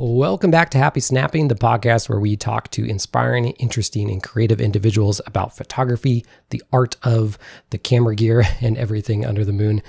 Welcome back to Happy Snapping, the podcast where we talk to inspiring, interesting, and creative individuals about photography, the art of the camera gear, and everything under the moon.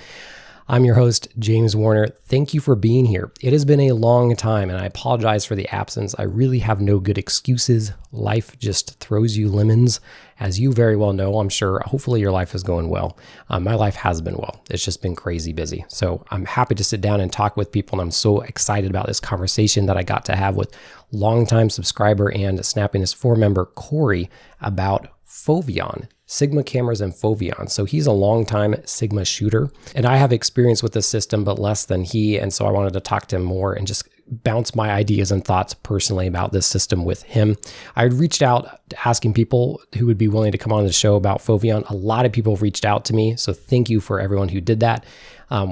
I'm your host, James Warner. Thank you for being here. It has been a long time, and I apologize for the absence. I really have no good excuses. Life just throws you lemons, as you very well know, I'm sure. Hopefully your life is going well. My life has been well. It's just been crazy busy. So I'm happy to sit down and talk with people, and I'm so excited about this conversation that I got to have with longtime subscriber and Snappiness 4 member Corey about Foveon. Sigma cameras and Foveon. So he's a longtime Sigma shooter, and I have experience with this system, but less than he. And so I wanted to talk to him more and just bounce my ideas and thoughts personally about this system with him. I reached out asking people who would be willing to come on the show about Foveon. A lot of people reached out to me. So thank you for everyone who did that.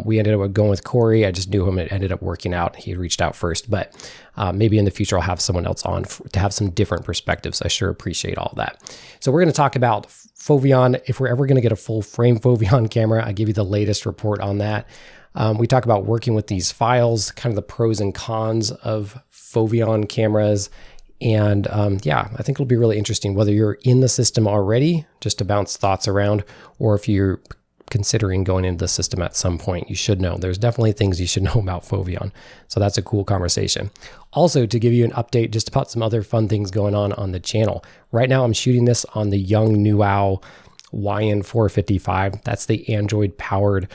We ended up going with Corey. I just knew him. It ended up working out. He reached out first, but maybe in the future I'll have someone else on to have some different perspectives. I sure appreciate all that. So we're going to talk about Foveon. If we're ever going to get a full frame Foveon camera, I give you the latest report on that. We talk about working with these files, kind of the pros and cons of Foveon cameras. And yeah, I think it'll be really interesting whether you're in the system already, just to bounce thoughts around, or if you're considering going into the system at some point. You should know. There's definitely things you should know about Foveon. So that's a cool conversation. Also, to give you an update just about some other fun things going on the channel. Right now, I'm shooting this on the Yongnuo YN455. That's the Android-powered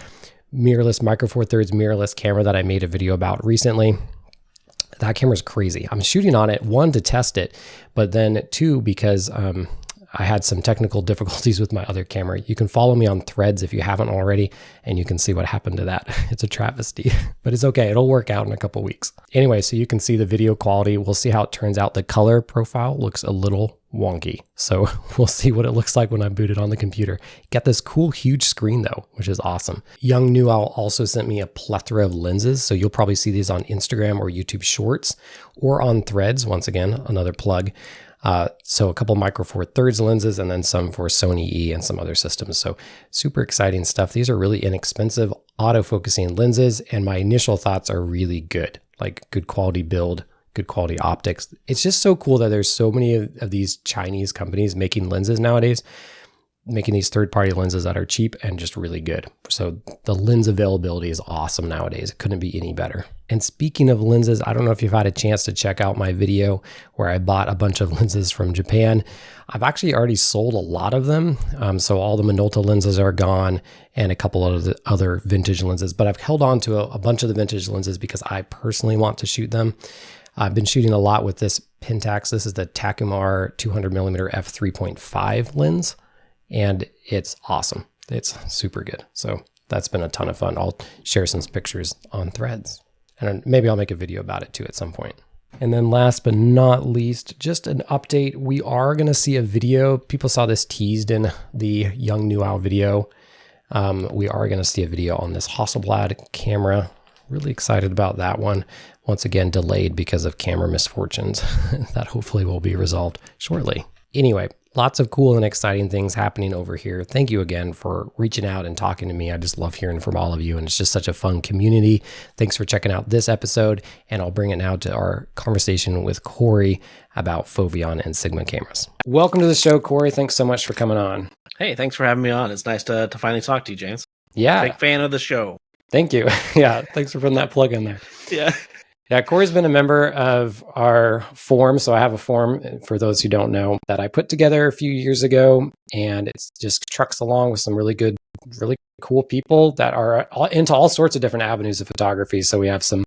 mirrorless Micro Four Thirds mirrorless camera that I made a video about recently. That camera's crazy. I'm shooting on it, one, to test it, but then two, because I had some technical difficulties with my other camera. You can follow me on Threads if you haven't already, and you can see what happened to that. It's a travesty, but it's okay. It'll work out in a couple weeks. Anyway, so you can see the video quality. We'll see how it turns out. The color profile looks a little wonky, so we'll see what it looks like when I boot it on the computer. Got this cool, huge screen though, which is awesome. Yongnuo also sent me a plethora of lenses, so you'll probably see these on Instagram or YouTube Shorts or on Threads. Once again, another plug. So a couple Micro Four Thirds lenses and then some for Sony E and some other systems. So super exciting stuff. These are really inexpensive autofocusing lenses, and my initial thoughts are really good, like good quality build, good quality optics. It's just so cool that there's so many of these Chinese companies making lenses nowadays, making these third-party lenses that are cheap and just really good. So the lens availability is awesome nowadays. It couldn't be any better. And speaking of lenses, I don't know if you've had a chance to check out my video where I bought a bunch of lenses from Japan. I've actually already sold a lot of them. So all the Minolta lenses are gone and a couple of the other vintage lenses, but I've held on to a bunch of the vintage lenses because I personally want to shoot them. I've been shooting a lot with this Pentax. This is the Takumar 200mm f3.5 lens. And it's awesome. It's super good. So that's been a ton of fun. I'll share some pictures on Threads, and maybe I'll make a video about it too at some point. And then last but not least, just an update. We are going to see a video. People saw this teased in the Yongnuo video. We are going to see a video on this Hasselblad camera. Really excited about that one. Once again, delayed because of camera misfortunes. That hopefully will be resolved shortly. Anyway, lots of cool and exciting things happening over here. Thank you again for reaching out and talking to me. I just love hearing from all of you, and it's just such a fun community. Thanks for checking out this episode, and I'll bring it now to our conversation with Corey about Foveon and Sigma cameras. Welcome to the show, Corey. Thanks so much for coming on. Hey, thanks for having me on. It's nice to finally talk to you, James. Yeah. Big fan of the show. Thank you. Yeah, thanks for putting that plug in there. Yeah. Yeah, Corey's been a member of our forum. So I have a forum, for those who don't know, that I put together a few years ago, and it just trucks along with some really good, really cool people that are into all sorts of different avenues of photography. So we have some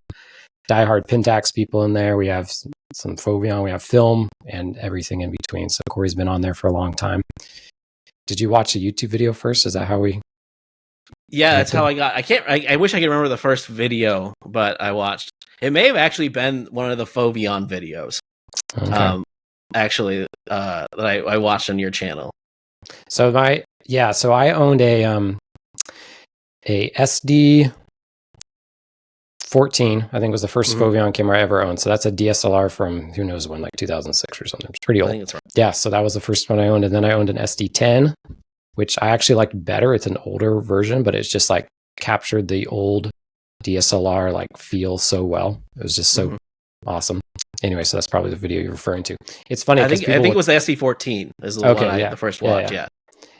diehard Pentax people in there. We have some Foveon, we have film, and everything in between. So Corey's been on there for a long time. Did you watch a YouTube video first? Is that how we... Yeah, that's how I got... I wish I could remember the first video, but I watched. It may have actually been one of the Foveon videos, okay. That I watched on your channel. So I owned a SD 14, I think was the first Foveon camera I ever owned. So that's a DSLR from who knows when, like 2006 or something. It's pretty old. I think it's right. Yeah, so that was the first one I owned. And then I owned an SD10, which I actually liked better. It's an older version, but it's just like captured the old DSLR like feel so well. It was just so awesome. Anyway, so that's probably the video you're referring to. It's funny I because think it was the SD14 is the one the first watch. Yeah.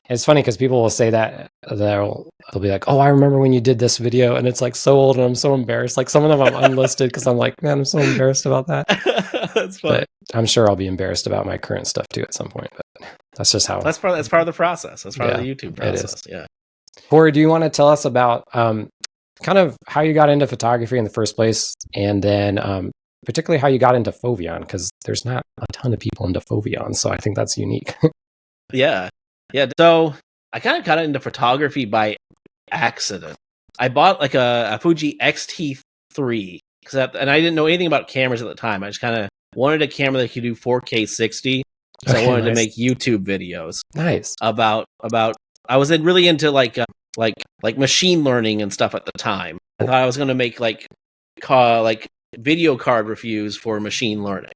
It's funny because people will say that they'll be like, "Oh, I remember when you did this video," and it's like so old, and I'm so embarrassed. Like some of them I'm unlisted because I'm like, man, I'm so embarrassed about that. That's funny. But I'm sure I'll be embarrassed about my current stuff too at some point. But that's just how. That's part of the process. That's part of the YouTube process. Yeah. Corey, do you want to tell us about kind of how you got into photography in the first place, and then particularly how you got into Foveon? Because there's not a ton of people into Foveon, so I think that's unique. Yeah. So I kind of got into photography by accident. I bought like a Fuji X-T3 and I didn't know anything about cameras at the time. I just kind of wanted a camera that could do 4K 60 because I wanted to make YouTube videos. Nice. About I was really into like machine learning and stuff at the time. I thought I was going to make like video card reviews for machine learning.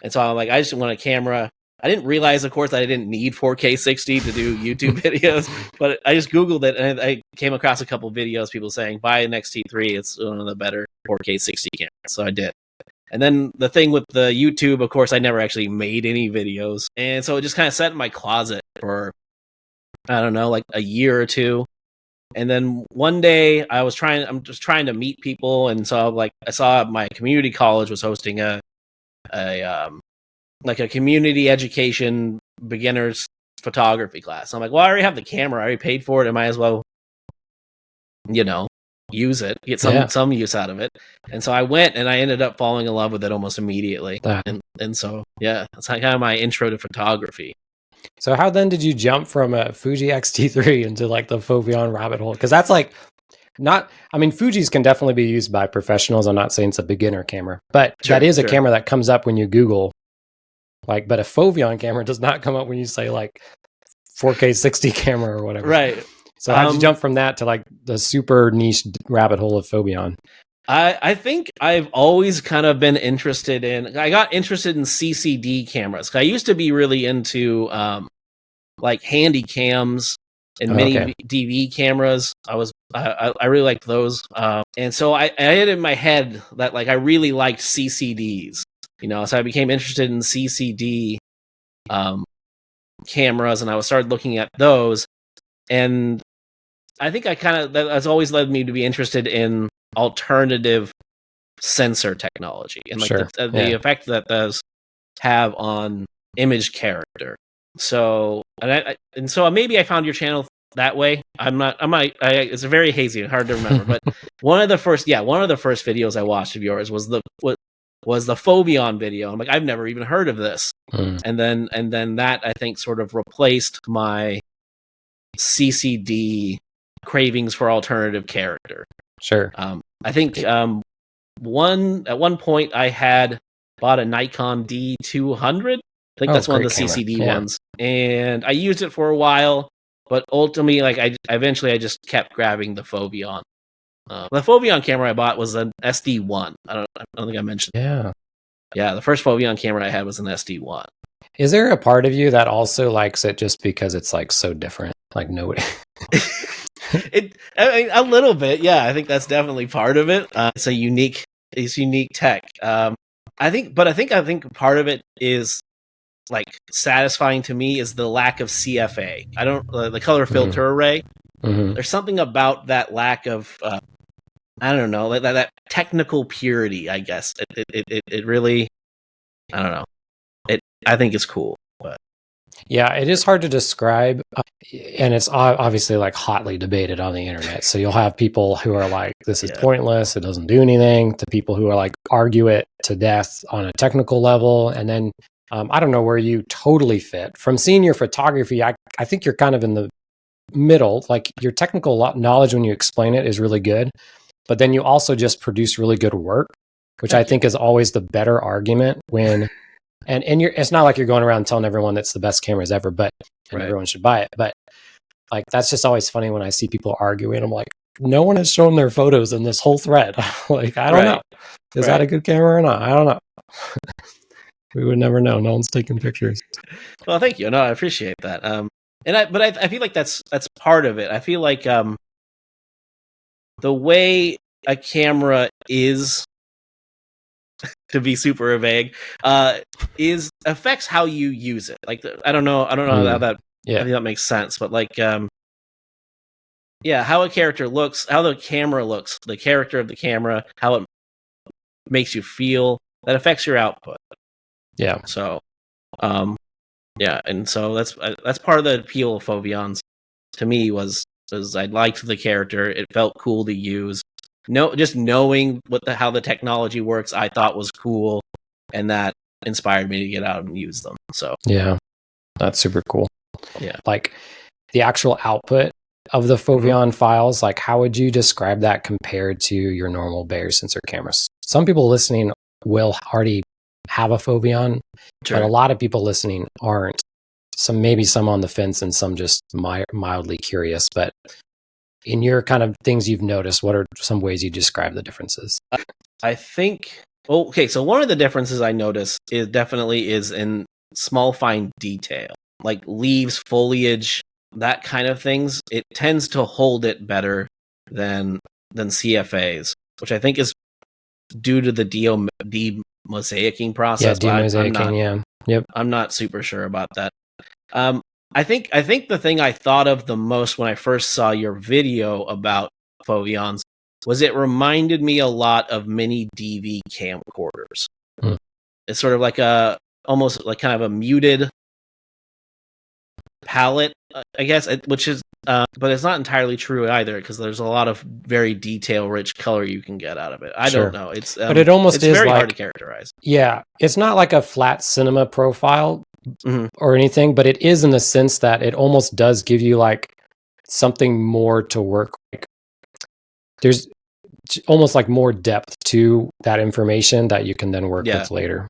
And so I'm like, I just want a camera. I didn't realize, of course, that I didn't need 4K 60 to do YouTube videos, but I just Googled it and I came across a couple videos, people saying, buy an X-T3, it's one of the better 4K 60 cameras. So I did. And then the thing with the YouTube, of course, I never actually made any videos. And so it just kind of sat in my closet for, I don't know, like a year or two. And then one day I'm just trying to meet people. And so I saw my community college was hosting a community education beginners photography class. I'm like, well, I already have the camera. I already paid for it. I might as well, use it, get some use out of it. And so I went and I ended up falling in love with it almost immediately. And so, yeah, that's kind of my intro to photography. So how then did you jump from a Fuji X-T3 into like the Foveon rabbit hole? Because that's like Fuji's can definitely be used by professionals. I'm not saying it's a beginner camera, but that is a camera that comes up when you Google. But a Foveon camera does not come up when you say like 4K 60 camera or whatever. Right. So how did you jump from that to like the super niche rabbit hole of Foveon? I think I've always kind of been interested in. I got interested in CCD cameras. I used to be really into handy cams and mini DV cameras. I really liked those, and so I had in my head that I really liked CCDs. So I became interested in CCD cameras, and I started looking at those. And I think that has always led me to be interested in alternative sensor technology and the effect that those have on image character. So so maybe I found your channel that way. It's very hazy and hard to remember, but one of the first videos I watched of yours was the Foveon video. I'm like, I've never even heard of this. And then that I think sort of replaced my CCD cravings for alternative character. Sure. I think at one point I had bought a Nikon D200. I think that's one of the CCD ones, and I used it for a while, but ultimately, I eventually just kept grabbing the Foveon. The Foveon camera I bought was an SD1. I don't think I mentioned. Yeah. The first Foveon camera I had was an SD1. Is there a part of you that also likes it just because it's so different? Nobody. A little bit, yeah. I think that's definitely part of it. It's unique tech. I think part of it is satisfying to me is the lack of CFA. The color filter array. Mm-hmm. There's something about that lack of I don't know, that technical purity. I guess it really, I don't know. I think it's cool. But yeah, it is hard to describe, and it's obviously hotly debated on the internet. So you'll have people who are like, "This is pointless; it doesn't do anything," to people who are argue it to death on a technical level, and then I don't know where you totally fit. From seeing your photography, I think you're kind of in the middle. Your technical knowledge when you explain it is really good, but then you also just produce really good work, which I think is always the better argument when. And it's not like you're going around telling everyone that's the best cameras ever, but everyone should buy it. But that's just always funny when I see people arguing. I'm like, no one has shown their photos in this whole thread. I don't know. Is that a good camera or not? I don't know. We would never know. No one's taking pictures. Well, thank you. No, I appreciate that. But I feel like that's part of it. I feel like the way a camera is to be super vague, is affects how you use it. Like I don't know how that I think that makes sense, but like how a character looks, how the camera looks, the character of the camera, how it makes you feel, that affects your output. Yeah. So, and so that's part of the appeal of Foveons to me was I liked the character. It felt cool to use. Just knowing how the technology works, I thought was cool, and that inspired me to get out and use them. So yeah, that's super cool. Yeah, like the actual output of the Foveon files, like how would you describe that compared to your normal Bayer sensor cameras? Some people listening will already have a Foveon, sure. but a lot of people listening aren't. Maybe some on the fence and some just mildly curious. But in your kind of things you've noticed, what are some ways you describe the differences? I think, okay, so one of the differences I noticed is in small fine detail, like leaves, foliage, that kind of things. It tends to hold it better than CFAs, which I think is due to the demosaicing process. Yeah, demosaicing, Yep. I'm not super sure about that. I think the thing I thought of the most when I first saw your video about Foveons was it reminded me a lot of mini DV camcorders. It's sort of like almost like kind of a muted palette, I guess, which is, but it's not entirely true either because there's a lot of very detail-rich color you can get out of it. I don't know. It's but it almost is very like, hard to characterize. Yeah, it's not like a flat cinema profile or anything, but it is in the sense that it almost does give you like something more to work. Like there's almost like more depth to that information that you can then work with later.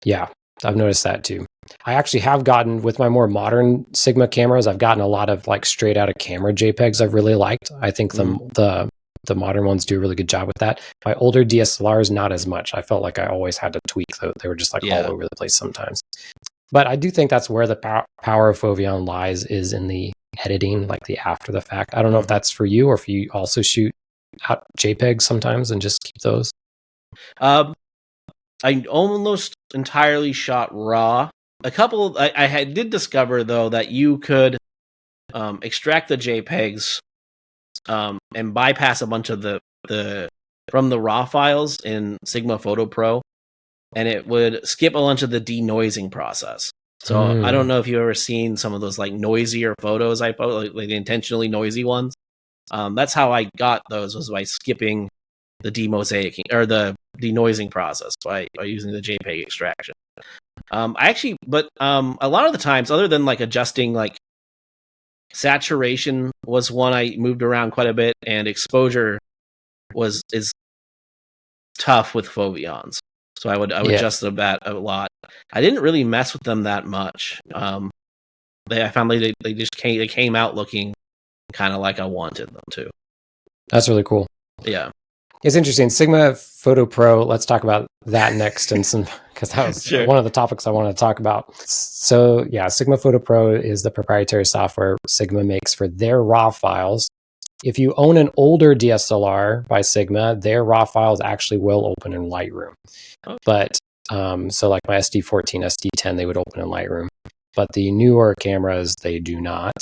Yeah, I've noticed that too. I actually have gotten, with my more modern Sigma cameras, I've gotten a lot of like straight out of camera JPEGs I've really liked. I think the modern ones do a really good job with that. My older DSLRs, not as much. I felt like I always had to tweak though. They were just like all over the place sometimes. But I do think that's where the power of Foveon lies, is in the editing, like the after the fact. I don't know if that's for you or if you also shoot out JPEGs sometimes and just keep those. I almost entirely shot RAW. A couple, I did discover though that you could extract the JPEGs and bypass a bunch of the from the RAW files in Sigma Photo Pro, and it would skip a bunch of the denoising process. So I don't know if you've ever seen some of those like noisier photos I post, like the intentionally noisy ones. That's how I got those, was by skipping the demosaicing or the denoising process by using the JPEG extraction. A lot of the times, other than like adjusting, like saturation was one I moved around quite a bit, and exposure is tough with Foveons. So I would adjust that a lot. I didn't really mess with them that much. I found they just came out looking kind of like I wanted them to. That's really cool. Yeah. It's interesting. Sigma Photo Pro, let's talk about that next, because that was one of the topics I wanted to talk about. So yeah, Sigma Photo Pro is the proprietary software Sigma makes for their RAW files. If you own an older DSLR by Sigma, their RAW files actually will open in Lightroom. But so like my SD14, SD10, they would open in Lightroom. But the newer cameras, they do not.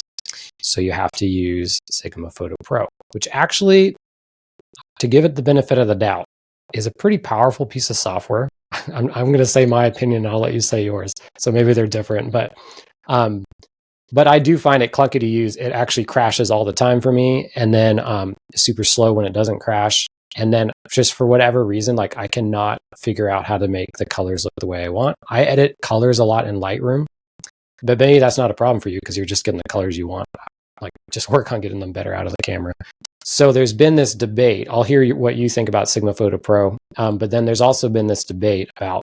So you have to use Sigma Photo Pro, which actually, to give it the benefit of the doubt, is a pretty powerful piece of software. I'm going to say my opinion, and I'll let you say yours. So maybe they're different, but I do find it clunky to use. It actually crashes all the time for me, and then super slow when it doesn't crash. And then just for whatever reason, like I cannot figure out how to make the colors look the way I want. I edit colors a lot in Lightroom, but maybe that's not a problem for you because you're just getting the colors you want. Like just work on getting them better out of the camera. So there's been this debate. I'll hear what you think about Sigma Photo Pro, but then there's also been this debate about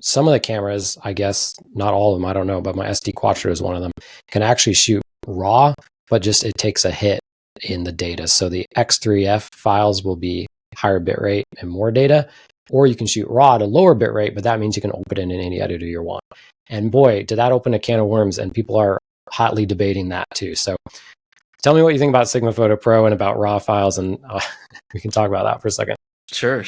some of the cameras, I guess, not all of them, I don't know, but my SD Quattro is one of them, can actually shoot RAW, but just it takes a hit in the data. So the X3F files will be higher bitrate and more data, or you can shoot RAW at a lower bitrate, but that means you can open it in any editor you want. And boy, did that open a can of worms, and people are hotly debating that too. So tell me what you think about Sigma Photo Pro and about RAW files, and we can talk about that for a second. Sure.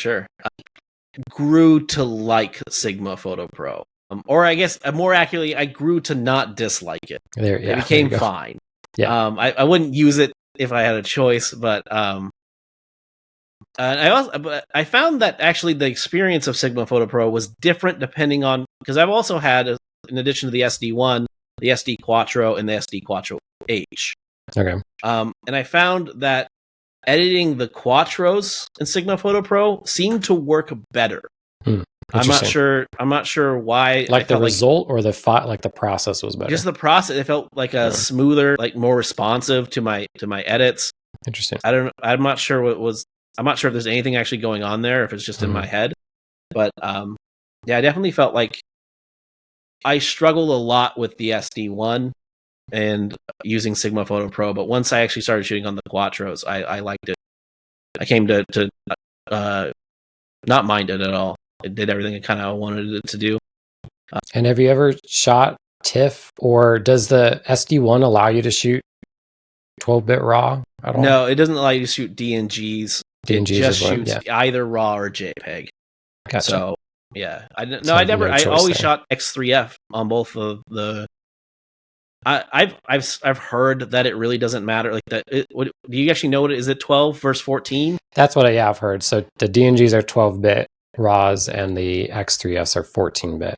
grew to like Sigma Photo Pro. Or I guess more accurately, I grew to not dislike it. It became fine. Yeah. I wouldn't use it if I had a choice, but I found that actually the experience of Sigma Photo Pro was different depending on, because I've also had, in addition to the SD1, the SD Quattro and the SD Quattro H. Okay. And I found that editing the Quattros in Sigma Photo Pro seemed to work better. I'm not sure why. Like the result or the process was better. Just the process. It felt like a smoother, like more responsive to my edits. Interesting. I'm not sure what was. I'm not sure if there's anything actually going on there, if it's just in my head. But yeah, I definitely felt like I struggled a lot with the SD1 and using Sigma Photo Pro. But once I actually started shooting on the Quattros, I liked it. I came to not mind it at all. It did everything I kind of wanted it to do. And have you ever shot TIFF, or does the SD1 allow you to shoot 12-bit RAW at all? No, it doesn't allow you to shoot DNGs. It just shoots either RAW or JPEG. Gotcha. So yeah, I always shot X3F on both of the. I've heard that it really doesn't matter. Like that, do you actually know what it is? It 12 versus 14? That's what I've heard. So the DNGs are 12-bit RAWs and the X3Fs are 14-bit.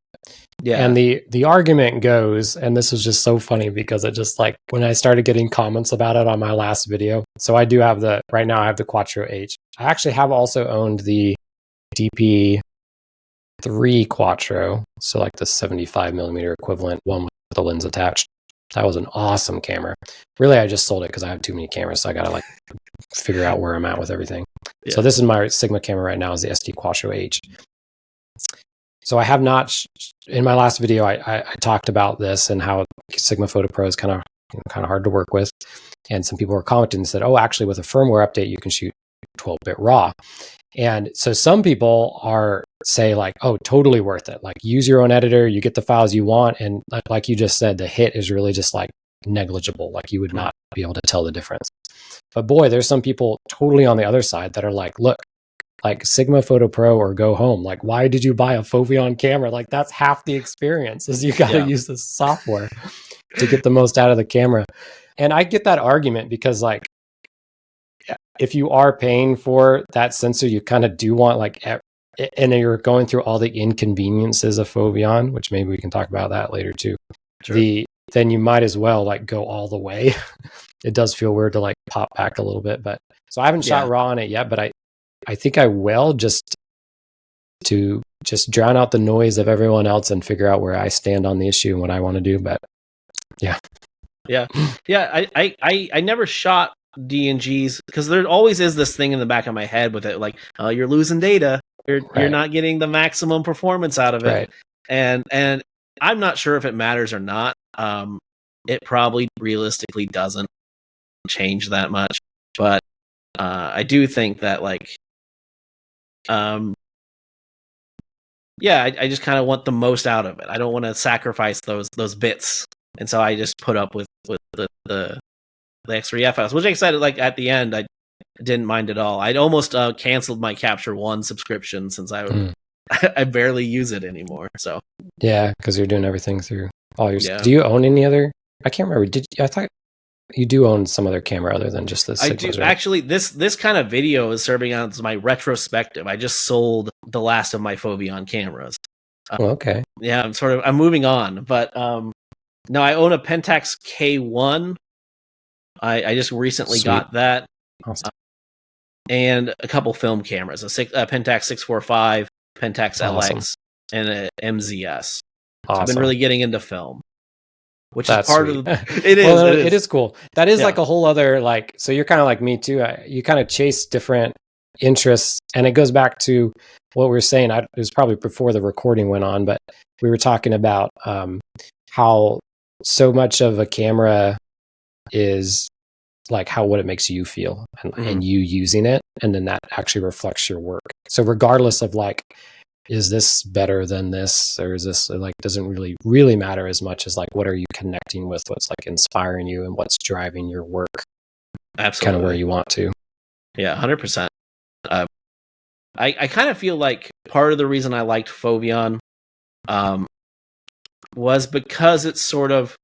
Yeah. And the argument goes, and this was just so funny because it just like when I started getting comments about it on my last video. So I do have right now I have the Quattro H. I actually have also owned the DP3 Quattro. So like the 75mm equivalent one with the lens attached. That was an awesome camera. Really, I just sold it because I have too many cameras. So I got to like figure out where I'm at with everything. Yeah. So this is my Sigma camera right now, is the SD Quattro H. So I have not, in my last video, I talked about this and how Sigma Photo Pro is kind of hard to work with. And some people were commenting and said, oh, actually with a firmware update, you can shoot 12-bit RAW. And so some people say like, oh, totally worth it. Like use your own editor, you get the files you want. And like you just said, the hit is really just like negligible. Like you would not be able to tell the difference. But boy, there's some people totally on the other side that are like, look, like Sigma Photo Pro or go home. Like, why did you buy a Foveon camera? Like that's half the experience is you got to use this software to get the most out of the camera. And I get that argument because like, if you are paying for that sensor, you kind of do want like, and you're going through all the inconveniences of Foveon, which maybe we can talk about that later too. Sure. Then you might as well like go all the way. It does feel weird to like pop back a little bit, but so I haven't shot RAW on it yet, but I think I will just to drown out the noise of everyone else and figure out where I stand on the issue and what I want to do. But yeah. I never shot DNGs because there always is this thing in the back of my head with it, like, oh, you're losing data. You're not getting the maximum performance out of it. Right. And I'm not sure if it matters or not. It probably realistically doesn't change that much, but I do think that like, I just kind of want the most out of it. I don't want to sacrifice those bits, and so I just put up with the X3 FS, which I decided like at the end I didn't mind at all. I'd almost canceled my Capture One subscription since I barely use it anymore. So yeah, because you're doing everything through all your. Do you own any other? I can't remember. I thought you do own some other camera other than just this. I do. Right? Actually, this kind of video is serving as my retrospective. I just sold the last of my Foveon cameras. Okay. Yeah, I'm moving on, but no, I own a Pentax K1. I just recently got that. Awesome. And a couple film cameras, a Pentax 645, Pentax LX, and a MZS. So I've been really getting into film, which is part of it. It is cool. That is like a whole other like. So you're kind of like me too. You kind of chase different interests, and it goes back to what we were saying. It was probably before the recording went on, but we were talking about how so much of a camera is like what it makes you feel and you using it, and then that actually reflects your work. So regardless of like, is this better than this, or is this like, doesn't really matter as much as like, what are you connecting with, what's like inspiring you and what's driving your work. Absolutely. Kind of where you want to. Yeah, 100%. I kind of feel like part of the reason I liked Foveon was because it's sort of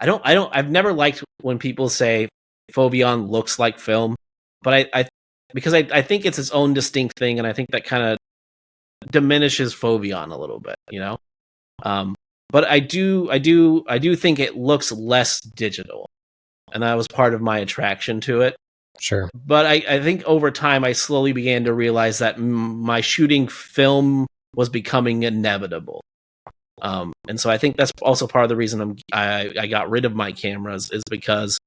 I've never liked when people say Foveon looks like film, but I think it's its own distinct thing, and I think that kind of diminishes Foveon a little bit, you know. But I do think it looks less digital, and that was part of my attraction to it. Sure. But I think over time I slowly began to realize that my shooting film was becoming inevitable. And so I think that's also part of the reason I got rid of my cameras, is because,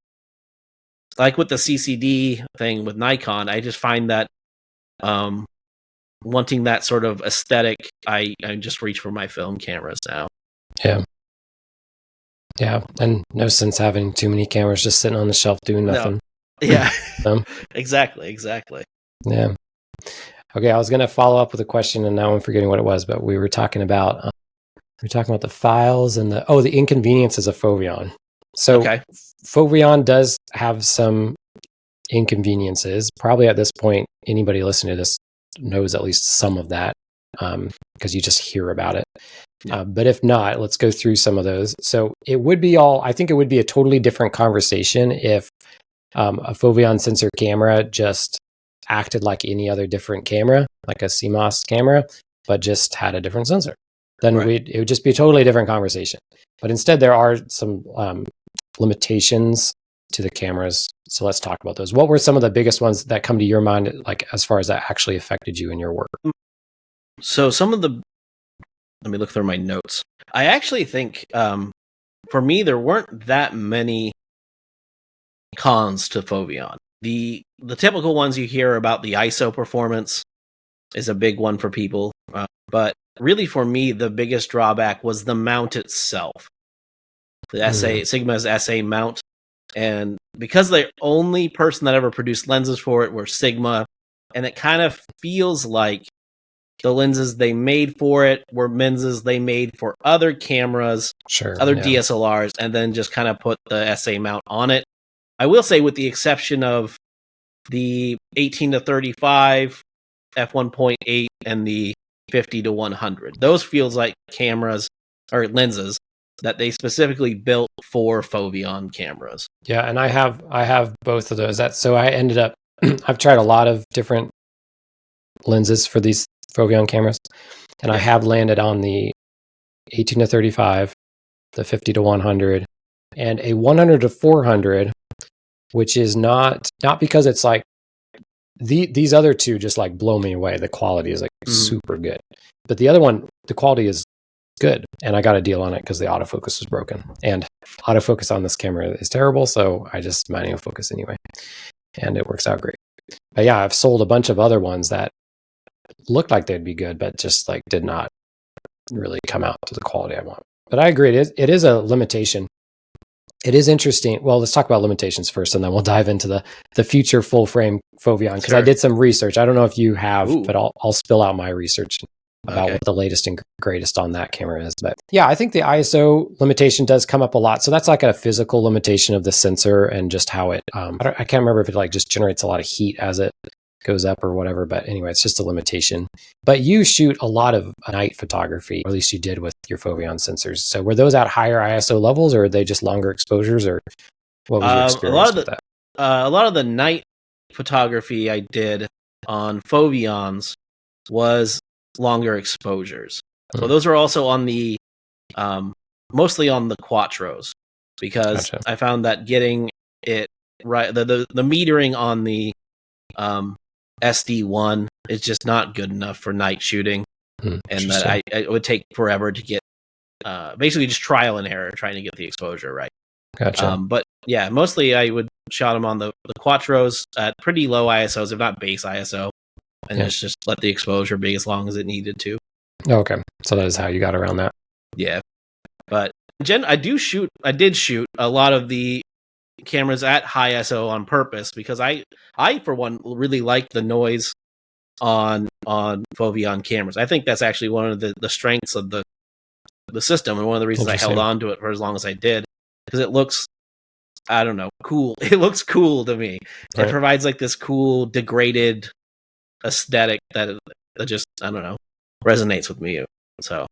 like with the CCD thing with Nikon, I just find that wanting that sort of aesthetic, I just reach for my film cameras now. Yeah, and no sense having too many cameras just sitting on the shelf doing nothing. No. Yeah, exactly. Yeah. Okay, I was going to follow up with a question, and now I'm forgetting what it was, but we were talking about the files and the inconveniences of Foveon. So okay. Foveon does have some inconveniences. Probably at this point, anybody listening to this knows at least some of that, because you just hear about it. Yeah. But if not, let's go through some of those. So I think it would be a totally different conversation if a Foveon sensor camera just acted like any other different camera, like a CMOS camera, but just had a different sensor. Then it would just be a totally different conversation. But instead, there are some limitations to the cameras. So let's talk about those. What were some of the biggest ones that come to your mind, like as far as that actually affected you in your work? So let me look through my notes. I actually think, for me, there weren't that many cons to Foveon. The typical ones you hear about, the ISO performance is a big one for people. But really, for me, the biggest drawback was the mount itself. The Sigma's SA mount. And because the only person that ever produced lenses for it were Sigma, and it kind of feels like the lenses they made for it were lenses they made for other cameras, DSLRs, and then just kind of put the SA mount on it. I will say, with the exception of the 18-35, f1.8, and the 50-100, those feels like cameras or lenses that they specifically built for Foveon cameras. Yeah, and I have both of those. So I ended up I've tried a lot of different lenses for these Foveon cameras, and I have landed on the 18-35, the 50-100, and a 100-400, which is not because it's like these other two just like blow me away. The quality is like super good, but the other one, the quality is good, and I got a deal on it because the autofocus was broken, and autofocus on this camera is terrible, so I just manual focus anyway, and it works out great. But yeah, I've sold a bunch of other ones that looked like they'd be good, but just like did not really come out to the quality I want. But I agree, it is a limitation. It is interesting. Well, let's talk about limitations first, and then we'll dive into the future full frame Foveon, because I did some research. I don't know if you have, but I'll spill out my research about what the latest and greatest on that camera is. But yeah, I think the ISO limitation does come up a lot. So that's like a physical limitation of the sensor and just how it, I can't remember if it like just generates a lot of heat as it goes up or whatever. But anyway, it's just a limitation. But you shoot a lot of night photography, or at least you did with your Foveon sensors. So were those at higher ISO levels, or are they just longer exposures, or what was your experience with that? A lot of the night photography I did on Foveons was longer exposures. So those are also on the mostly on the Quattros, because I found that getting it right, the metering on the SD1 is just not good enough for night shooting, and that it would take forever to get basically just trial and error trying to get the exposure right. Gotcha. But yeah, mostly I would shot them on the Quattros at pretty low ISOs, if not base ISO, and just let the exposure be as long as it needed to. Okay, so that is how you got around that. Yeah, but I did shoot a lot of the cameras at high ISO on purpose, because I for one really like the noise on Foveon cameras. I think that's actually one of the strengths of the system, and one of the reasons I held on to it for as long as I did, because it looks, I don't know, cool. It looks cool to me. It provides like this cool degraded aesthetic that just, I don't know, resonates with me. So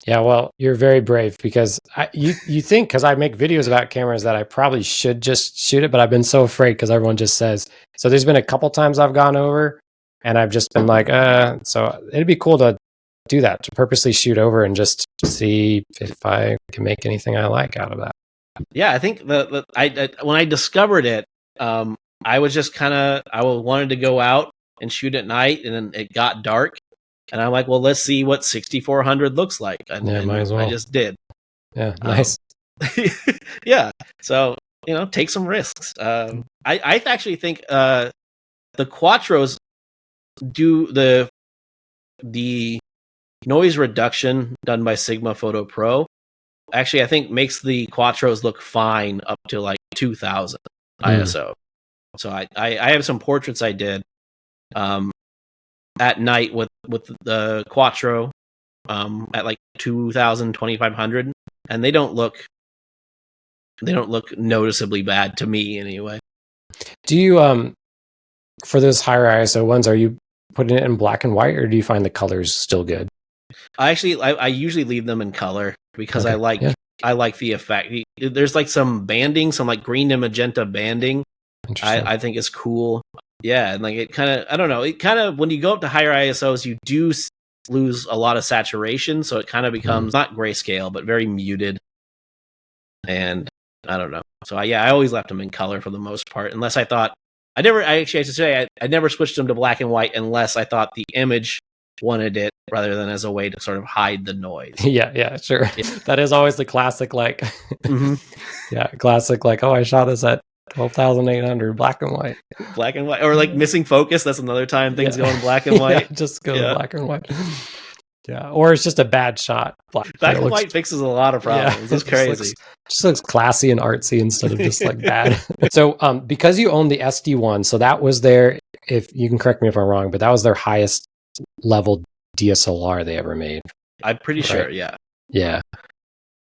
yeah, well, you're very brave because you think, because I make videos about cameras, that I probably should just shoot it, but I've been so afraid because everyone just says. So there's been a couple times I've gone over, and I've just been like, So it'd be cool to do that, to purposely shoot over and just see if I can make anything I like out of that. yeah, I think I when I discovered it, I was just I wanted to go out and shoot at night, and then it got dark. And I'm like, well, let's see what 6400 looks like. And, Yeah, might as well. I just did. Yeah, nice. Yeah. So, take some risks. I actually think the Quattros do the noise reduction done by Sigma Photo Pro. Actually, I think makes the Quattros look fine up to like 2000 ISO. So I have some portraits I did at night with the Quattro at like 2000, 2500, and they don't look noticeably bad to me anyway. Do you for those higher ISO ones, are you putting it in black and white, or do you find the colors still good? I usually leave them in color because I like the effect. There's like some banding, some like green and magenta banding. I think it's cool. Yeah, and like it kind of, I don't know, it kind of, when you go up to higher ISOs, you do lose a lot of saturation, so it kind of becomes not grayscale, but very muted. And I don't know. So I always left them in color for the most part, unless I thought, I never switched them to black and white unless I thought the image wanted it, rather than as a way to sort of hide the noise. Yeah, sure. Yeah. That is always the classic, like, classic, like, oh, I shot this at 12,800 black and white, or like missing focus. That's another time things go in black and white. Just go black and white. Yeah, or it's just a bad shot. Black and white fixes a lot of problems. It's crazy. Just looks classy and artsy instead of just like bad. So, because you own the SD1, so that was their, if you can correct me if I'm wrong, but that was their highest level DSLR they ever made. I'm pretty sure. Yeah. Yeah.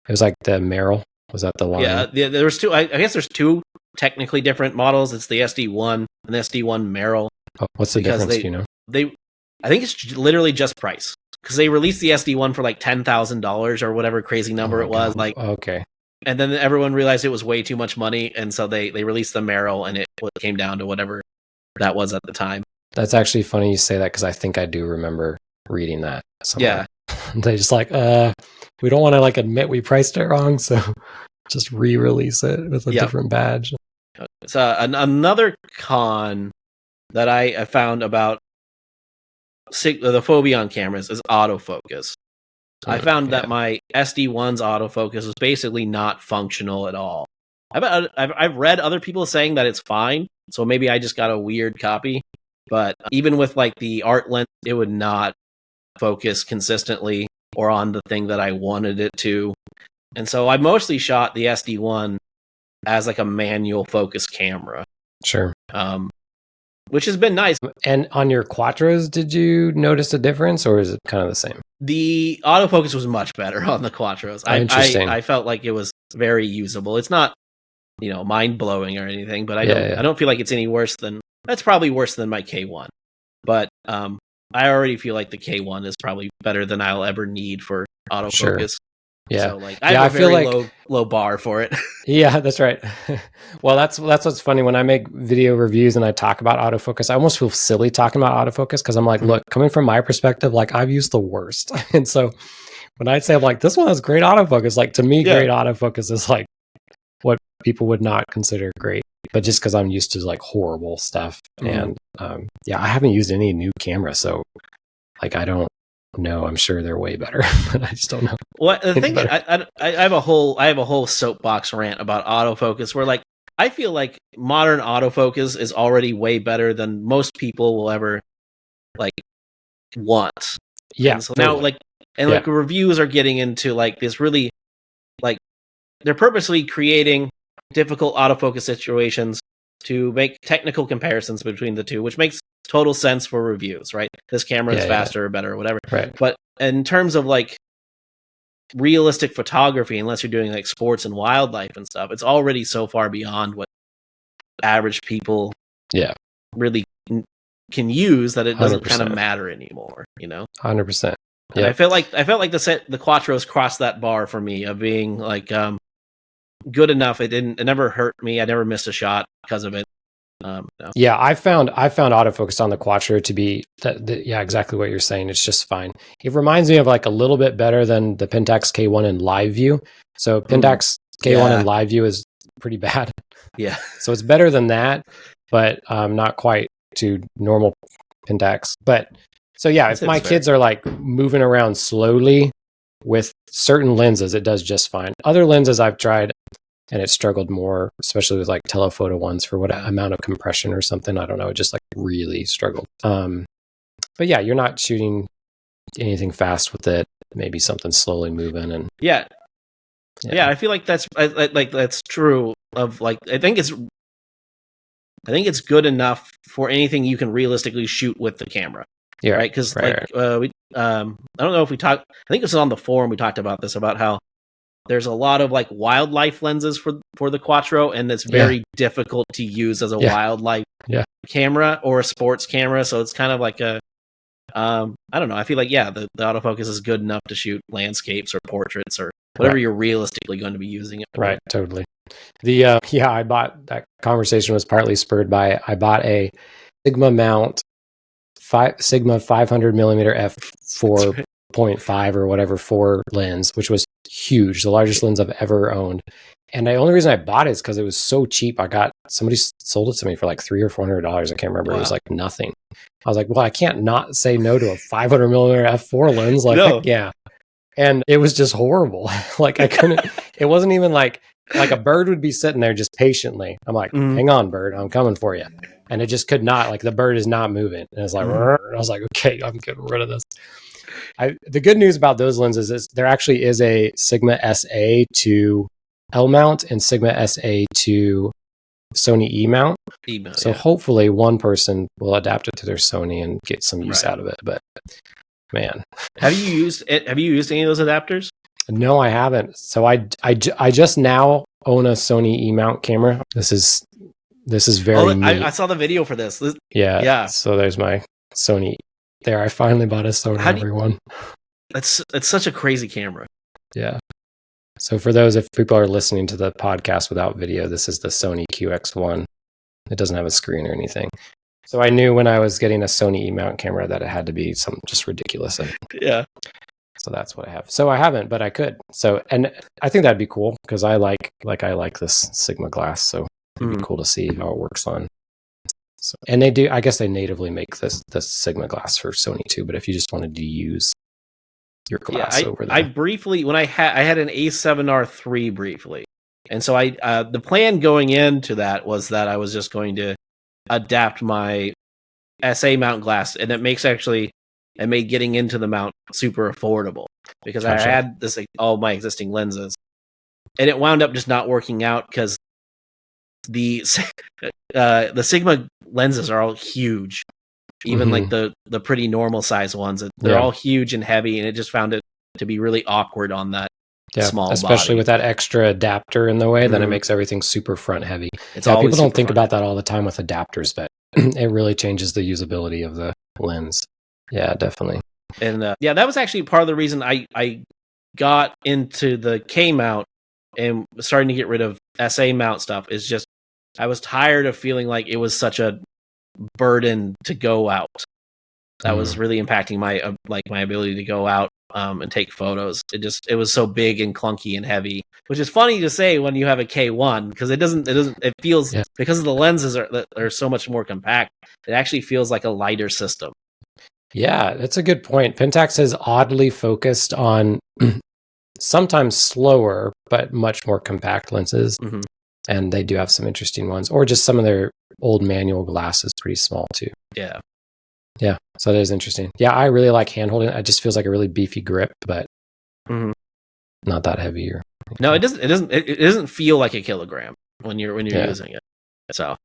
It was like the Merrill. Was that the one? Yeah. There was two. I guess there's two technically different models. It's the SD1 and the SD1 Merrill. Oh, what's the difference? You know, I think it's literally just price, because they released the SD1 for like $10,000 or whatever crazy number it was. Like, okay. And then everyone realized it was way too much money, and so they released the Merrill, and it came down to whatever that was at the time. That's actually funny you say that, because I think I do remember reading that somewhere. Yeah. They just like, we don't want to like admit we priced it wrong, so just re-release it with a different badge. So another con that I found about the Foveon cameras is autofocus. I found that my SD1's autofocus was basically not functional at all. I've read other people saying that it's fine, so maybe I just got a weird copy. But even with like the art lens, it would not focus consistently or on the thing that I wanted it to. And so I mostly shot the SD1 as like a manual focus camera. Sure. Which has been nice. And on your Quattros, did you notice a difference, or is it kind of the same? The autofocus was much better on the Quattros. I felt like it was very usable. It's not, mind blowing or anything, but I don't feel like it's any worse than. That's probably worse than my K1. But I already feel like the K1 is probably better than I'll ever need for autofocus. Sure. Yeah. So I have a very low bar for it. Yeah, that's right. Well, that's what's funny. When I make video reviews and I talk about autofocus, I almost feel silly talking about autofocus, because I'm like, look, coming from my perspective, like I've used the worst. And so when I say I'm like, this one has great autofocus, like to me, great autofocus is like what people would not consider great. But just because I'm used to like horrible stuff. And I haven't used any new camera. So like, I don't know. I'm sure they're way better, but I just don't know. Well, the thing, I have a whole soapbox rant about autofocus, where like I feel like modern autofocus is already way better than most people will ever like want. Yeah. And so now like reviews are getting into like this really like they're purposely creating difficult autofocus situations to make technical comparisons between the two, which makes total sense for reviews, right? This camera is faster or better or whatever. Right. But in terms of like realistic photography, unless you're doing like sports and wildlife and stuff, it's already so far beyond what average people really can use that it doesn't 100%. Kind of matter anymore, 100%. And I felt like the Quattros crossed that bar for me of being like good enough. It never hurt me. I never missed a shot because of it. No. Yeah, I found autofocus on the Quattro to be exactly what you're saying. It's just fine. It reminds me of like a little bit better than the Pentax K1 in live view. So Pentax K1 in live view is pretty bad. Yeah. So it's better than that, but not quite to normal Pentax. But so yeah, if my kids are like moving around slowly with certain lenses, it does just fine. Other lenses I've tried and it struggled more, especially with like telephoto ones for what amount of compression or something. I don't know. It just like really struggled. But yeah, you're not shooting anything fast with it. Maybe something slowly moving and yeah. I feel like that's true. Of like, I think it's good enough for anything you can realistically shoot with the camera. Yeah, right. Because I don't know if we talked. I think this was on the forum. We talked about this about how there's a lot of like wildlife lenses for the Quattro, and it's very difficult to use as a wildlife camera or a sports camera. So it's kind of like a I don't know. I feel like the autofocus is good enough to shoot landscapes or portraits or whatever you're realistically going to be using it for. Right, totally. I bought, that conversation was partly spurred by, I bought a Sigma mount, Sigma 500 millimeter f4.5 or whatever 4 lens, which was huge, the largest lens I've ever owned. And the only reason I bought it is because it was so cheap. Somebody sold it to me for like $300 or $400. I can't remember. Wow. It was like nothing. I was like, well, I can't not say no to a 500 millimeter f4 lens. Like, no. Yeah. And it was just horrible. Like I couldn't, it wasn't even like a bird would be sitting there just patiently. I'm like, hang on, bird, I'm coming for you. And it just could not, like the bird is not moving. And it's like, I was like, okay, I'm getting rid of this. The good news about those lenses is there actually is a Sigma SA to L mount and Sigma SA to Sony E mount. So hopefully one person will adapt it to their Sony and get some use out of it. But man, have you used any of those adapters? No, I haven't. So I just now own a Sony E mount camera. This is very neat. I saw the video for this. Yeah. So there's my Sony. There, I finally bought a Sony. Everyone. It's such a crazy camera. Yeah. So for those, if people are listening to the podcast without video, this is the Sony QX1. It doesn't have a screen or anything. So I knew when I was getting a Sony E-mount camera that it had to be something just ridiculous. Yeah. So that's what I have. So I haven't, but I could. So, and I think that'd be cool because I like this Sigma glass. So it'd be cool to see how it works on. So, and they do, I guess they natively make this Sigma glass for Sony too. But if you just wanted to use your glass over there. I briefly, when I had an A7R III briefly. And so the plan going into that was that I was just going to adapt my SA mount glass, and it made getting into the mount super affordable because I had this all my existing lenses, and it wound up just not working out because the Sigma lenses are all huge, even like the pretty normal size ones. They're all huge and heavy, and it just found it to be really awkward on that small especially body. With that extra adapter in the way, then it makes everything super front heavy. People don't think about that all the time with adapters, but it really changes the usability of the lens. Yeah, definitely. And that was actually part of the reason I got into the K mount and starting to get rid of SA mount stuff. Is just I was tired of feeling like it was such a burden to go out. That was really impacting my ability to go out and take photos. It was so big and clunky and heavy, which is funny to say when you have a K1 because it feels because the lenses are so much more compact. It actually feels like a lighter system. Yeah, that's a good point. Pentax has oddly focused on sometimes slower but much more compact lenses, and they do have some interesting ones, or just some of their old manual glass is pretty small too. Yeah, so that is interesting. Yeah, I really like hand holding. It just feels like a really beefy grip, but not that heavy. No, it doesn't feel like a kilogram when you're using it. So,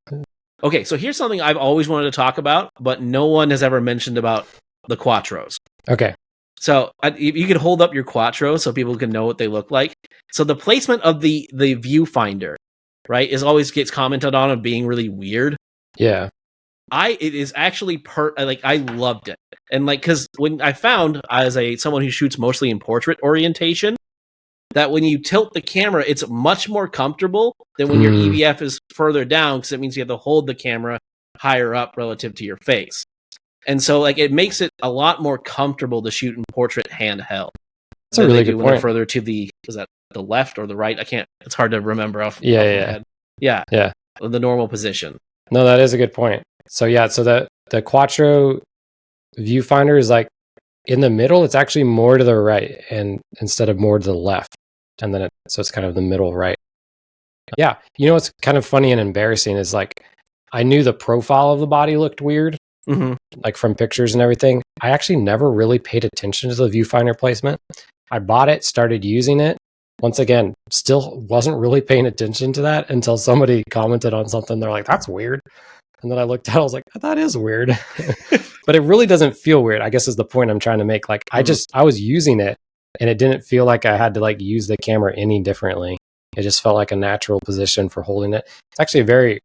okay, so here's something I've always wanted to talk about, but no one has ever mentioned about the Quattros. Okay. So you could hold up your Quattro so people can know what they look like. So the placement of the viewfinder, right, always gets commented on of being really weird. Yeah. it is actually I loved it. And like, cause when I found as someone who shoots mostly in portrait orientation, that when you tilt the camera, it's much more comfortable than when your EVF is further down, because it means you have to hold the camera higher up relative to your face. And so like it makes it a lot more comfortable to shoot in portrait handheld. That's a really good point. Further to is that the left or the right? I can't, it's hard to remember off my head. Yeah. The normal position. No, that is a good point. So yeah, so the Quattro viewfinder is like in the middle. It's actually more to the right and instead of more to the left. And then so it's kind of the middle right. Yeah. You know what's kind of funny and embarrassing is like I knew the profile of the body looked weird, like from pictures and everything. I actually never really paid attention to the viewfinder placement. I bought it, started using it. Once again, still wasn't really paying attention to that until somebody commented on something. They're like, that's weird. And then I looked at it, I was like, that is weird. But it really doesn't feel weird, I guess is the point I'm trying to make. Like I was using it and it didn't feel like I had to like use the camera any differently. It just felt like a natural position for holding it. It's actually a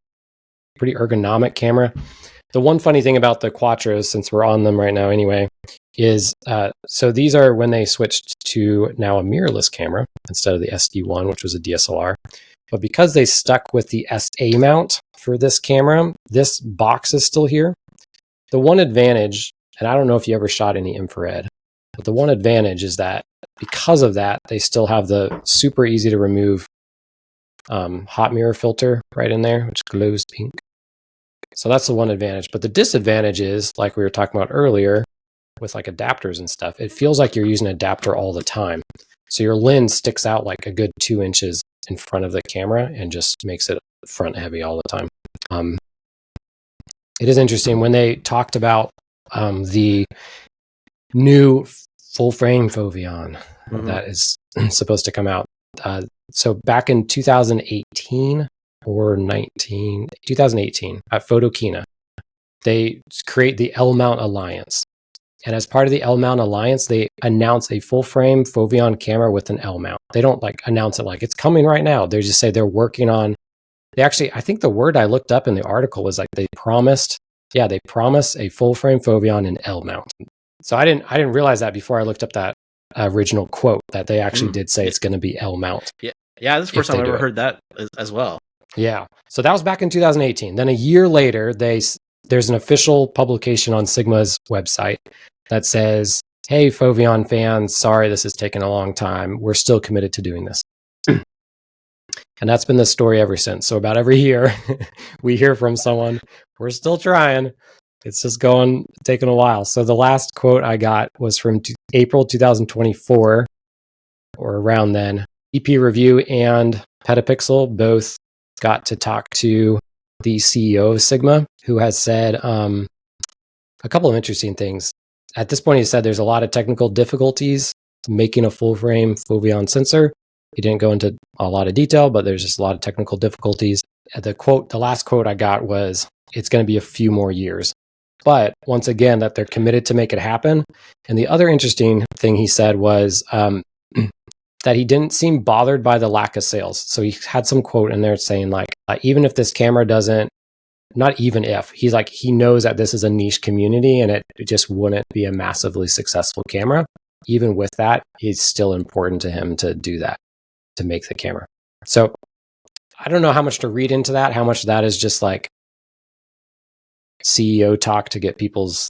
pretty ergonomic camera. The one funny thing about the Quattros, since we're on them right now anyway, is so these are when they switched to now a mirrorless camera instead of the SD1, which was a DSLR. But because they stuck with the SA mount for this camera, this box is still here. The one advantage, and I don't know if you ever shot any infrared, but the one advantage is that because of that, they still have the super easy to remove hot mirror filter right in there, which glows pink. So that's the one advantage. But the disadvantage is, like we were talking about earlier, with like adapters and stuff, it feels like you're using an adapter all the time. So your lens sticks out like a good 2 inches in front of the camera and just makes it front heavy all the time. It is interesting when they talked about the new full frame Foveon that is supposed to come out. So back in 2018 or 2018 at Photokina, they create the L-Mount Alliance. And as part of the L-Mount Alliance, they announce a full frame Foveon camera with an L-Mount. They don't like announce it like it's coming right now. They just say they're working on, I think the word I looked up in the article was like they promise a full frame Foveon and L-Mount. So I didn't realize that before I looked up that original quote that they actually did say it's going to be L-Mount. Yeah, this is the first time I ever heard that as well. Yeah. So that was back in 2018. Then a year later, there's an official publication on Sigma's website that says, hey, Foveon fans, sorry this has taken a long time. We're still committed to doing this. And that's been the story ever since. So about every year, we hear from someone, we're still trying. It's just taking a while. So the last quote I got was from April 2024, or around then. EP Review and Petapixel both got to talk to the CEO of Sigma, who has said a couple of interesting things. At this point, he said there's a lot of technical difficulties making a full frame Foveon sensor. He didn't go into a lot of detail, but there's just a lot of technical difficulties. The last quote I got was, it's going to be a few more years. But once again, that they're committed to make it happen. And the other interesting thing he said was that he didn't seem bothered by the lack of sales. So he had some quote in there saying like, even if this camera doesn't, not even if, he's like, he knows that this is a niche community and it just wouldn't be a massively successful camera. Even with that, it's still important to him to do that, to make the camera. So I don't know how much to read into that, how much that is just like CEO talk to get people's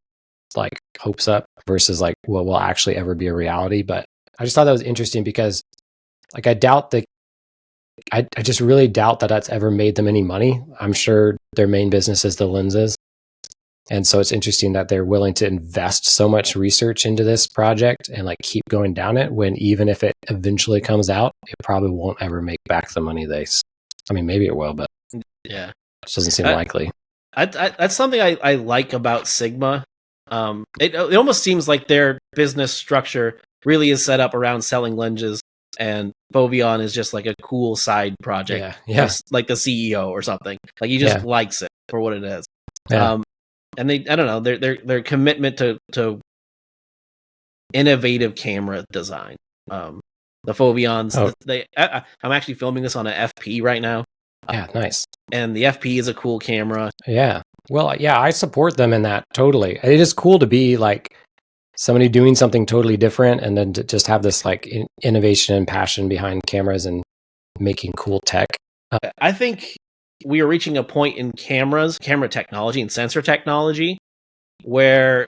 like hopes up versus like what will actually ever be a reality. But I just thought that was interesting because like I just really doubt that that's ever made them any money. I'm sure their main business is the lenses. And so it's interesting that they're willing to invest so much research into this project and like keep going down it when even if it eventually comes out, it probably won't ever make back the money maybe it will, but yeah, it doesn't seem likely. That's something I like about Sigma. It almost seems like their business structure really is set up around selling lenses, and Foveon is just like a cool side project. Yeah. Like the CEO or something. Like he just likes it for what it is. Yeah. And I don't know, their commitment to innovative camera design. The Foveons, I'm actually filming this on an FP right now. Yeah, nice. And the FP is a cool camera. Yeah. Well, yeah, I support them in that totally. It is cool to be like somebody doing something totally different and then to just have this like innovation and passion behind cameras and making cool tech. I think we are reaching a point in camera technology and sensor technology where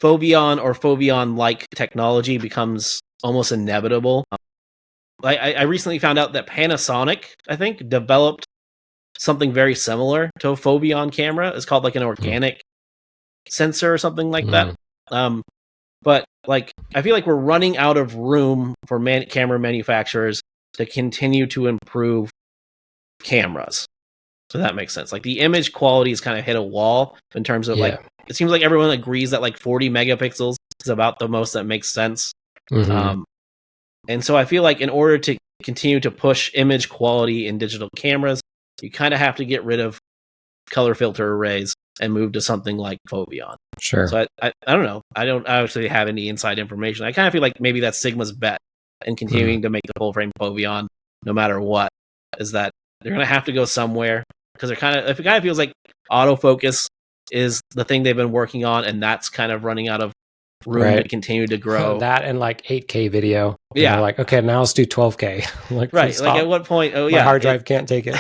Foveon or Foveon-like technology becomes almost inevitable. I recently found out that Panasonic, I think, developed something very similar to a Foveon camera. It's called like an organic sensor or something like that. But like, I feel like we're running out of room for camera manufacturers to continue to improve cameras. So that makes sense. Like the image quality has kind of hit a wall in terms of like, it seems like everyone agrees that like 40 megapixels is about the most that makes sense. And so I feel like in order to continue to push image quality in digital cameras, you kind of have to get rid of color filter arrays and move to something like Foveon. Sure. So I don't know. I don't actually have any inside information. I kind of feel like maybe that's Sigma's bet in continuing to make the full frame Foveon no matter what, is that they're going to have to go somewhere, because it kind of feels like autofocus is the thing they've been working on, and that's kind of running out of room to continue to grow. That and like 8K video. Yeah. Like, okay, now let's do 12K. Like, right. Like at what point? Oh, my hard drive can't take it.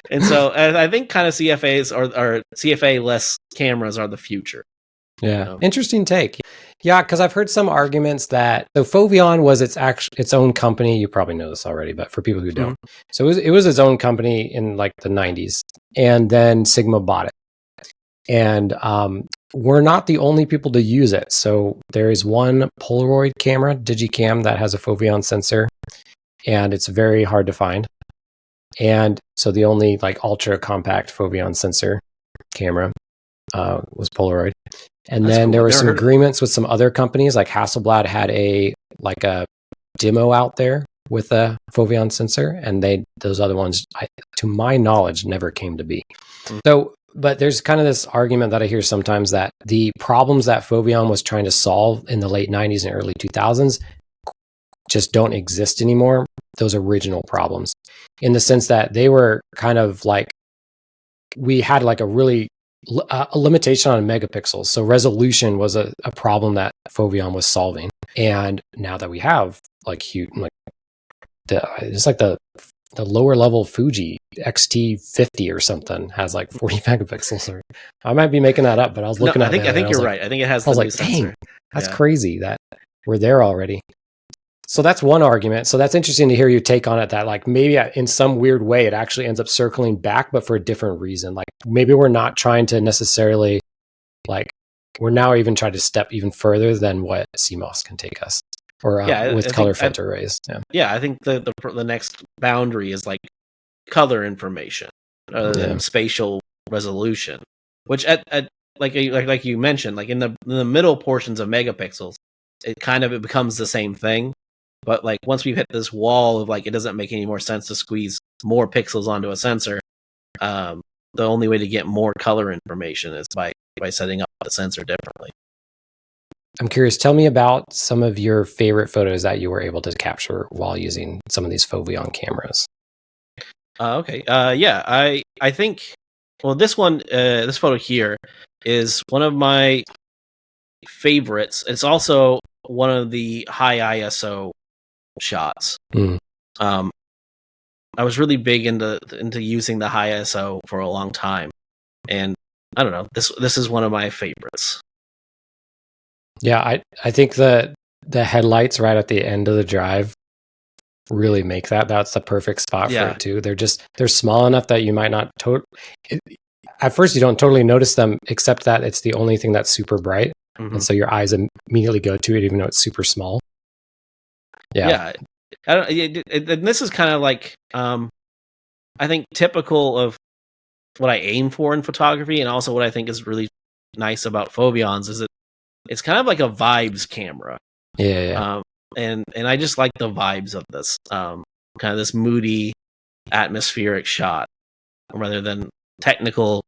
And so I think kind of CFAs or CFA-less cameras are the future. Yeah. Interesting take. Yeah, because I've heard some arguments that Foveon was its own company. You probably know this already, but for people who don't, so it was its own company in like the 90s, and then Sigma bought it. And we're not the only people to use it. So there is one Polaroid camera, Digicam, that has a Foveon sensor, and it's very hard to find. And so the only like ultra compact Foveon sensor camera was Polaroid. And that's then cool. There were some agreements with some other companies, like Hasselblad had a demo out there with a Foveon sensor, and those other ones, to my knowledge, never came to be. So, but there's kind of this argument that I hear sometimes that the problems that Foveon was trying to solve in the late 90s and early 2000s just don't exist anymore. Those original problems, in the sense that they were kind of like, we had like a limitation on megapixels. So resolution was a problem that Foveon was solving. And now that we have like huge, like it's like the lower level Fuji XT50 or something has like 40 megapixels. Or I might be making that up, but I was looking at it. I think you're right. I think it has the new sensor. That's crazy that we're there already. So that's one argument. So that's interesting to hear your take on it, that like maybe in some weird way it actually ends up circling back, but for a different reason. Like maybe we're not trying to necessarily, like we're now even trying to step even further than what CMOS can take us, or with color filter arrays. Yeah, I think the next boundary is like color information rather than spatial resolution, which at like you mentioned, like in the middle portions of megapixels, it becomes the same thing. But like once we've hit this wall of like, it doesn't make any more sense to squeeze more pixels onto a sensor, the only way to get more color information is by setting up the sensor differently. I'm curious, tell me about some of your favorite photos that you were able to capture while using some of these Foveon cameras. Okay. Yeah, I think, well, this photo here is one of my favorites. It's also one of the high ISO shots. I was really big into using the high ISO for a long time, and I don't know, this is one of my favorites. Yeah, I think the headlights right at the end of the drive really make that's the perfect spot for it too. They're small enough that you might not at first you don't totally notice them, except that it's the only thing that's super bright. And so your eyes immediately go to it, even though it's super small. Yeah. And this is kind of like, I think typical of what I aim for in photography, and also what I think is really nice about Foveons is that it's kind of like a vibes camera. Yeah. And I just like the vibes of this, kind of this moody, atmospheric shot, rather than technical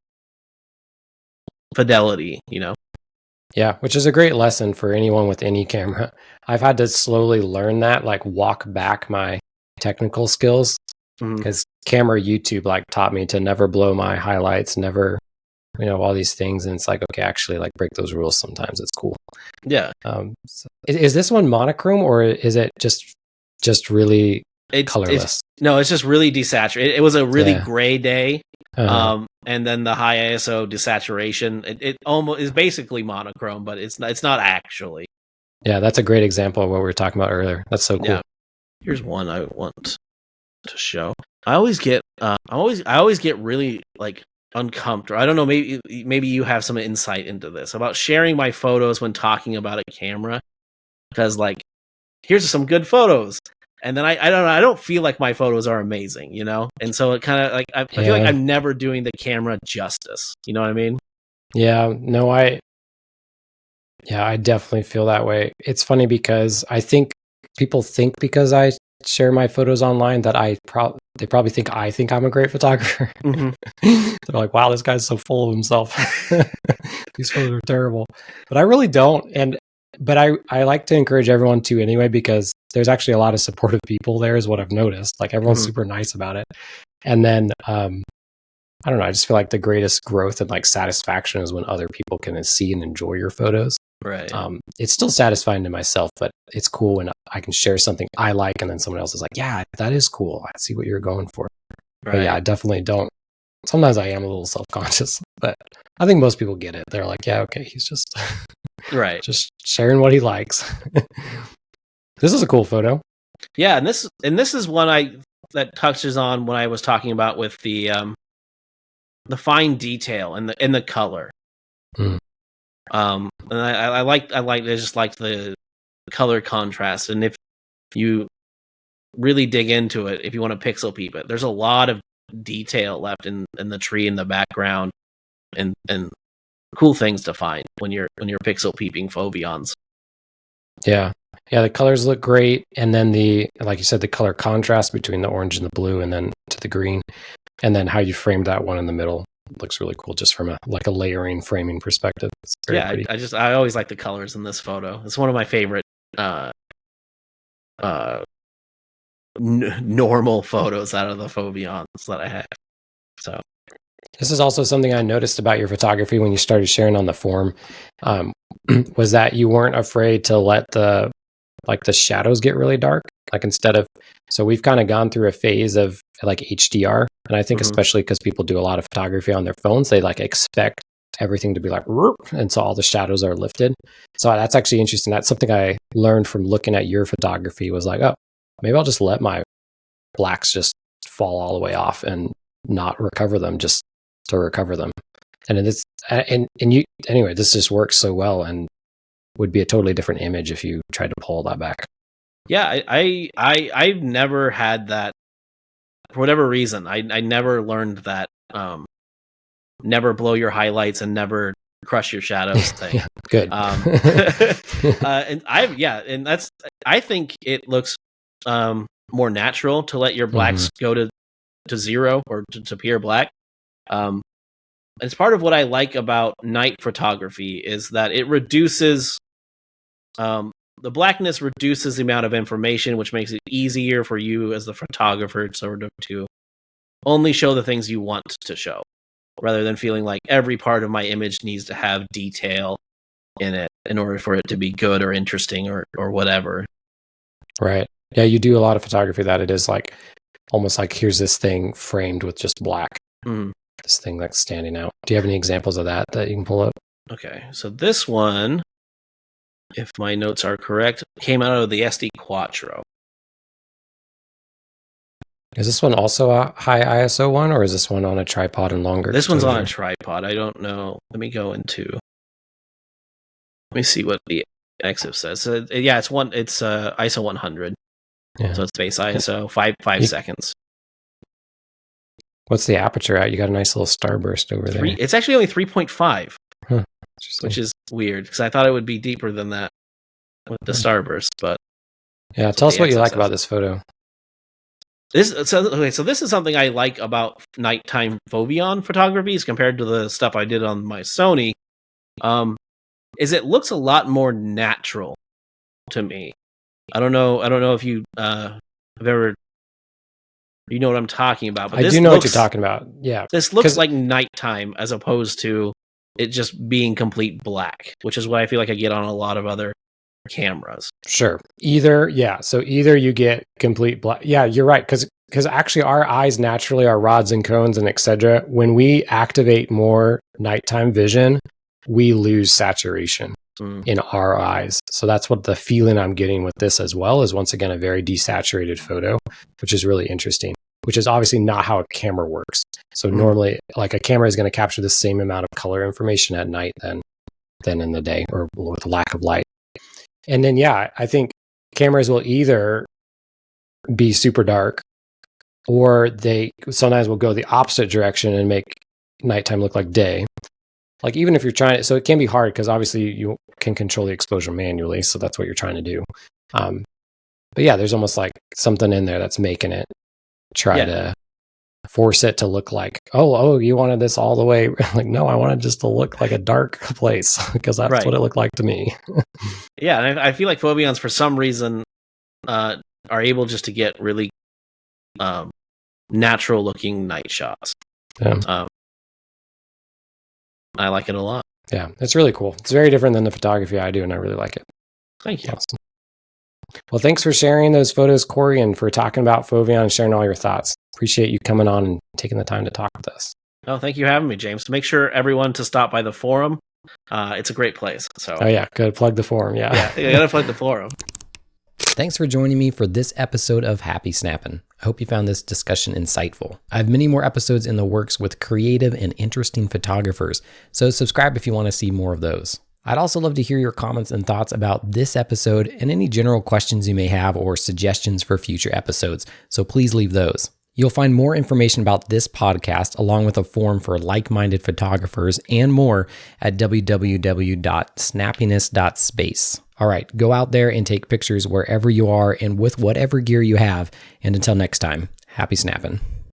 fidelity, you know? Yeah, which is a great lesson for anyone with any camera. I've had to slowly learn that, like walk back my technical skills Mhm. because camera YouTube like taught me to never blow my highlights, never, all these things. And it's like, okay, actually like break those rules sometimes. It's cool. Yeah. So is this one monochrome or is it just really colorless? No, it's just really desaturated. It was a really Yeah. gray day. Uh-huh. And then the high ISO desaturation, it almost is basically monochrome, but it's not actually. Yeah, that's a great example of what we were talking about earlier. That's so cool. Yeah. Here's one I want to show. I always get really like uncomfortable. I don't know, maybe you have some insight into this about sharing my photos when talking about a camera, because like here's some good photos, and then I don't know, I don't feel like my photos are amazing, and so it kind of like I feel like I'm never doing the camera justice. You know what I mean? Yeah, no, I definitely feel that way. It's funny because I think people think because I share my photos online that they probably think I'm a great photographer. Mm-hmm. They're like, wow, this guy's so full of himself. These photos are terrible. But I really don't. But I like to encourage everyone to anyway, because there's actually a lot of supportive people there is what I've noticed. Like everyone's super nice about it. And then I don't know, I just feel like the greatest growth and like satisfaction is when other people can see and enjoy your photos. Right. It's still satisfying to myself, but it's cool when I can share something I like and then someone else is like, yeah, that is cool. I see what you're going for. Right. But yeah, I definitely don't. Sometimes I am a little self-conscious, but I think most people get it. They're like, yeah, okay, he's just right, just sharing what he likes. This is a cool photo. Yeah, and this is one that touches on what I was talking about with the fine detail and the color. Mm. And I just like the color contrast, and if you really dig into it, if you want to pixel peep it, there's a lot of detail left in the tree in the background, and cool things to find when you're pixel peeping foveons. Yeah, the colors look great, and then like you said, the color contrast between the orange and the blue, and then to the green, and then how you framed that one in the middle looks really cool, just from a layering framing perspective. It's very pretty. I always like the colors in this photo. It's one of my favorite normal photos out of the foveons that I have. So this is also something I noticed about your photography when you started sharing on the forum, was that you weren't afraid to let the shadows get really dark. Like so we've kind of gone through a phase of like HDR, and I think especially because people do a lot of photography on their phones, they like expect everything to be like, and so all the shadows are lifted. So that's actually interesting. That's something I learned from looking at your photography, was like, oh, maybe I'll just let my blacks just fall all the way off and not recover them, just to recover them. And it's you anyway, this just works so well and would be a totally different image if you tried to pull that back. Yeah, I've never had that for whatever reason. I never learned that never blow your highlights and never crush your shadows thing. Yeah, good. And I think it looks more natural to let your blacks go to zero or to pure black. It's part of what I like about night photography is that it reduces the blackness reduces the amount of information, which makes it easier for you as the photographer sort of to only show the things you want to show, rather than feeling like every part of my image needs to have detail in it in order for it to be good or interesting or whatever. Right. Yeah, you do a lot of photography that it is like almost like, here's this thing framed with just black. This thing that's standing out. Do you have any examples of that you can pull up? Okay, so this one, if my notes are correct, came out of the SD Quattro. Is this one also a high ISO one, or is this one on a tripod and longer? This one's on a tripod. I don't know. Let me see what the EXIF says. Yeah, it's ISO 100. Yeah. So it's base ISO 5 seconds. What's the aperture at? You got a nice little starburst over there. It's actually only 3.5, which is weird because I thought it would be deeper than that with the starburst. But yeah, tell us what you like about this photo. So this is something I like about nighttime foveon photography as compared to the stuff I did on my Sony. Is it looks a lot more natural to me. I don't know if you have ever You know what I'm talking about. But I do know what you're talking about. Yeah. This looks like nighttime as opposed to it just being complete black, which is what I feel like I get on a lot of other cameras. Sure. So either you get complete black. Yeah, you're right. Because actually our eyes naturally, our rods and cones and etc., when we activate more nighttime vision, we lose saturation in our eyes. So that's what the feeling I'm getting with this as well is, once again, a very desaturated photo, which is really interesting, which is obviously not how a camera works. So normally, like, a camera is going to capture the same amount of color information at night than in the day, or with lack of light. And then, yeah, I think cameras will either be super dark, or they sometimes will go the opposite direction and make nighttime look like day. Like, even if you're trying to, so it can be hard because obviously you can control the exposure manually. So that's what you're trying to do. But yeah, there's almost like something in there that's making it try to force it to look like, oh, you wanted this all the way. Like, no, I wanted just to look like a dark place because that's what it looked like to me. Yeah. And I feel like Foveons, for some reason, are able just to get really natural looking night shots. Yeah. I like it a lot. Yeah, it's really cool. It's very different than the photography I do, and I really like it. Thank you. Awesome. Well, thanks for sharing those photos, Corey, and for talking about Foveon and sharing all your thoughts. Appreciate you coming on and taking the time to talk with us. Oh, thank you for having me, James. Make sure everyone to stop by the forum. It's a great place. So. Oh yeah, go plug the forum. Yeah, you gotta plug the forum. Thanks for joining me for this episode of Happy Snappin'. I hope you found this discussion insightful. I have many more episodes in the works with creative and interesting photographers, so subscribe if you want to see more of those. I'd also love to hear your comments and thoughts about this episode and any general questions you may have or suggestions for future episodes, so please leave those. You'll find more information about this podcast along with a forum for like-minded photographers and more at www.snappiness.space. All right, go out there and take pictures wherever you are and with whatever gear you have. And until next time, happy snapping.